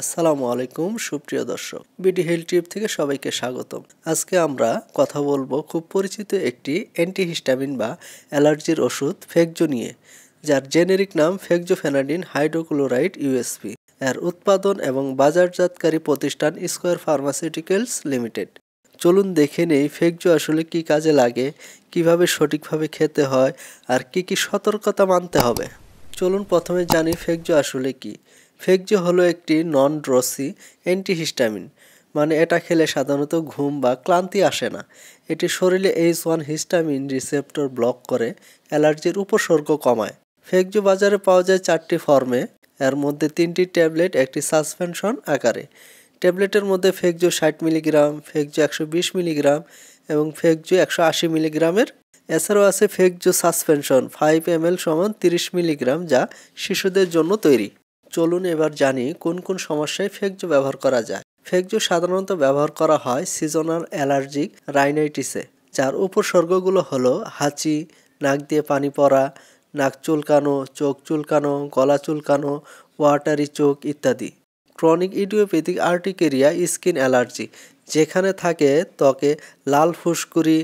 আসসালামু আলাইকুম সুপ্রিয় দর্শক, বিডি হেলথ টিপ থেকে সবাইকে স্বাগতম। আজকে আমরা কথা বলবো খুব পরিচিত একটি অ্যান্টিহিস্টামিন বা অ্যালার্জির ওষুধ ফেকজো নিয়ে, যার জেনেরিক নাম ফেকজোফেনাডিন হাইড্রোক্লোরাইড ইউএসপি। এর উৎপাদন এবং বাজারজাতকারী প্রতিষ্ঠান স্কয়ার ফার্মাসিউটিক্যালস লিমিটেড। চলুন দেখে নেই ফেকজো আসলে কি কাজে লাগে, কিভাবে সঠিকভাবে খেতে হয় আর কি কি সতর্কতা মানতে হবে। চলুন প্রথমে জানি ফেকজো আসলে কি। ফেকজো হলো একটি নন ড্রসি অ্যান্টিহিস্টামিন, মানে এটা খেলে সাধারণত ঘুম বা ক্লান্তি আসে না। এটি শরীরে H1 হিস্টামিন রিসেপ্টর ব্লক করে অ্যালার্জির উপসর্গ কমায়। ফেকজো বাজারে পাওয়া যায় 4টি ফর্মে, এর মধ্যে 3টি ট্যাবলেট, একটি সাসপেনশন আকারে। ট্যাবলেটের মধ্যে ফেকজো 60 মিলিগ্রাম, ফেকজো 120 মিলিগ্রাম এবং ফেকজো 180 মিলিগ্রামের। এছাড়াও আছে ফেকজো সাসপেনশন 5 ml সমান 30 মিলিগ্রাম, যা শিশুদের জন্য তৈরি। চলুন এবার জানি কোন কোন সমস্যায় ফেকজো ব্যবহার করা যায়। ফেকজো সাধারণত ব্যবহার করা হয় সিজনাল অ্যালার্জিক রাইনাইটিসে, যার উপসর্গগুলো হলো হাঁচি, নাক দিয়ে পানি পড়া, নাক চুলকানো, চোখ চুলকানো, গলা চুলকানো, ওয়াটারি চোখ ইত্যাদি। Chronic idiopathic urticaria skin allergy, যেখানে থাকে ত্বকে লাল ফুসকুড়ি,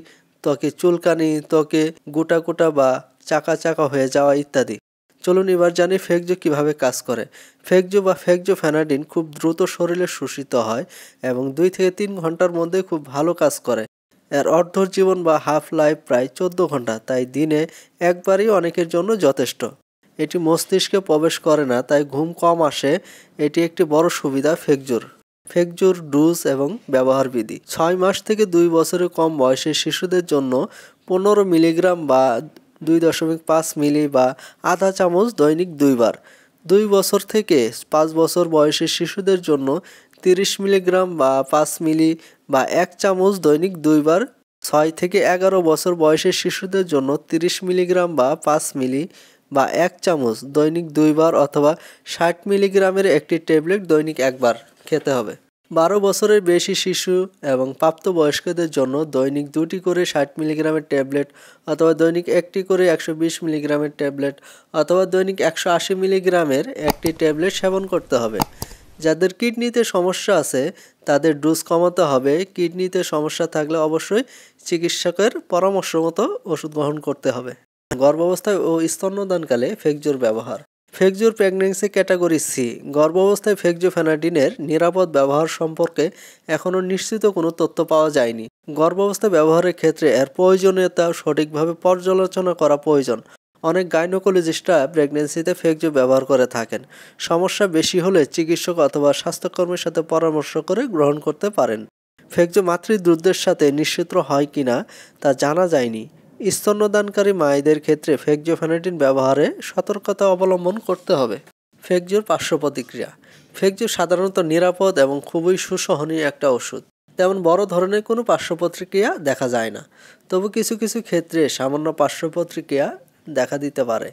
ত্বকে চুলকানি, ত্বকে গোটা গোটা বা চাকা চাকা হয়ে যাওয়া ইত্যাদি। চলুন এবার জানি ফেকজো কিভাবে কাজ করে। ফেকজো বা ফেকজোফেনাডিন খুব দ্রুত শরীরে শোষিত হয় এবং 2 থেকে 3 ঘন্টার মধ্যে খুব ভালো কাজ করে। এর অর্ধজীবন বা হাফ লাইফ প্রায় 14 ঘন্টা, তাই দিনে একবারই অনেকের জন্য যথেষ্ট। এটি মস্তিষ্কে প্রবেশ করে না, তাই ঘুম কম আসে। এটি একটি বড় সুবিধা ফেকজোর। ফেকজোর ডোজ এবং ব্যবহার বিধি। 6 মাস থেকে 2 বছরের কম বয়সের শিশুদের জন্য 15 মিলিগ্রাম বা 2.5 মিলি বা আধা চামচ দৈনিক 2 বার। 2 বছর থেকে 5 বছর বয়সের শিশুদের জন্য 30 মিলিগ্রাম বা 5 মিলি বা 1 চামচ দৈনিক 2 বার। 6 থেকে 11 বছর বয়সের শিশুদের জন্য 30 মিলিগ্রাম বা 5 মিলি বা 1 চামচ দৈনিক 2 বার, অথবা 60 মিলিগ্রামের একটি ট্যাবলেট দৈনিক 1 বার খেতে হবে। 12 বছরের বেশি শিশু এবং প্রাপ্তবয়স্কদের জন্য দৈনিক 2টি করে 60 মিলিগ্রামের ট্যাবলেট, অথবা দৈনিক 1টি করে 120 মিলিগ্রামের ট্যাবলেট, অথবা দৈনিক 180 মিলিগ্রামের একটি ট্যাবলেট সেবন করতে হবে। যাদের কিডনিতে সমস্যা আছে তাদের ডোজ কমাতে হবে। কিডনিতে সমস্যা থাকলে অবশ্যই চিকিৎসকের পরামর্শ মতো ওষুধ গ্রহণ করতে হবে। গর্ভাবস্থায় ও স্তন্যদানকালে ফেকজোর ব্যবহার। ফেকজোর প্রেগন্যান্সি ক্যাটাগরি সি। গর্ভাবস্থায় ফেকজোফেনাডিনের নিরাপদ ব্যবহার সম্পর্কে এখনও নিশ্চিত কোনো তথ্য পাওয়া যায়নি। গর্ভাবস্থায় ব্যবহারের ক্ষেত্রে এর প্রয়োজনীয়তা সঠিকভাবে পর্যালোচনা করা প্রয়োজন। অনেক গাইনোকোলজিস্টরা প্রেগন্যান্সিতে ফেকজো ব্যবহার করে থাকেন। সমস্যা বেশি হলে চিকিৎসক অথবা স্বাস্থ্যকর্মীর সাথে পরামর্শ করে গ্রহণ করতে পারেন। ফেকজো মাতৃদুগ্ধের সাথে নিশ্চিত হয় কিনা তা জানা যায়নি। স্তন্যদানকারী মায়েদের ক্ষেত্রে ফেকজোফেনাডিন ব্যবহারে সতর্কতা অবলম্বন করতে হবে। ফেকজোর পার্শ্ব প্রতিক্রিয়া। ফেকজো সাধারণত নিরাপদ এবং খুবই সুসহনীয় একটা ওষুধ। তেমন বড় ধরনের কোনো পার্শ্ব প্রতিক্রিয়া দেখা যায় না, তবু কিছু কিছু ক্ষেত্রে সামান্য পার্শ্ব প্রতিক্রিয়া দেখা দিতে পারে,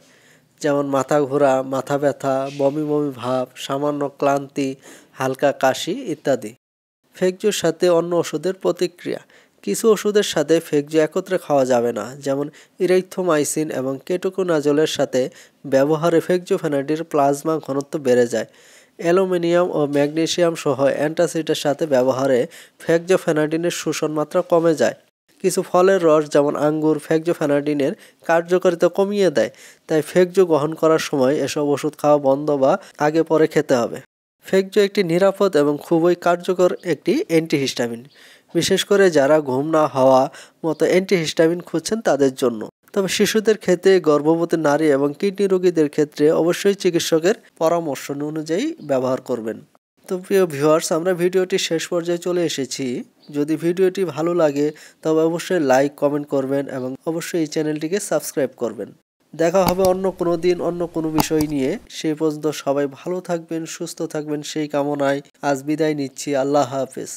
যেমন মাথা ঘোরা, মাথা ব্যথা, বমি বমি ভাব, সামান্য ক্লান্তি, হালকা কাশি ইত্যাদি। ফেকজোর সাথে অন্য ওষুধের প্রতিক্রিয়া। কিছু ওষুধের সাথে ফেকজো একত্রে খাওয়া যাবে না, যেমন ইরাইথ্রোমাইসিন এবং কেটোকোনাজোলের সাথে ব্যবহারে ফেকজোফেনাডিনের প্লাজমা ঘনত্ব বেড়ে যায়। অ্যালুমিনিয়াম ও ম্যাগনেসিয়াম সহ অ্যান্টাসিডের সাথে ব্যবহারে ফেকজোফেনাডিনের শোষণ মাত্রা কমে যায়। কিছু ফলের রস যেমন আঙ্গুর ফেকজোফেনাডিনের কার্যকারিতা কমিয়ে দেয়, তাই ফেকজো গ্রহণ করার সময় এসব ওষুধ খাওয়া বন্ধ বা আগে পরে খেতে হবে। ফেকজো একটি নিরাপদ এবং খুবই কার্যকর একটি অ্যান্টিহিস্টামিন, বিশেষ করে যারা ঘুম না হওয়া মতো অ্যান্টিহিস্টামিন খুঁজছেন তাদের জন্য। তবে শিশুদের ক্ষেত্রে, গর্ভবতী নারী এবং কিডনি রোগীদের ক্ষেত্রে অবশ্যই চিকিৎসকের পরামর্শ অনুযায়ী ব্যবহার করবেন। তো প্রিয় ভিউয়ার্স, আমরা ভিডিওটি শেষ পর্যায়ে চলে এসেছি। যদি ভিডিওটি ভালো লাগে তবে অবশ্যই লাইক, কমেন্ট করবেন এবং অবশ্যই এই চ্যানেলটিকে সাবস্ক্রাইব করবেন। দেখা হবে অন্য কোনো দিন অন্য কোনো বিষয় নিয়ে। সেই পর্যন্ত সবাই ভালো থাকবেন, সুস্থ থাকবেন সেই কামনায় আজ বিদায় নিচ্ছি। আল্লাহ হাফেজ।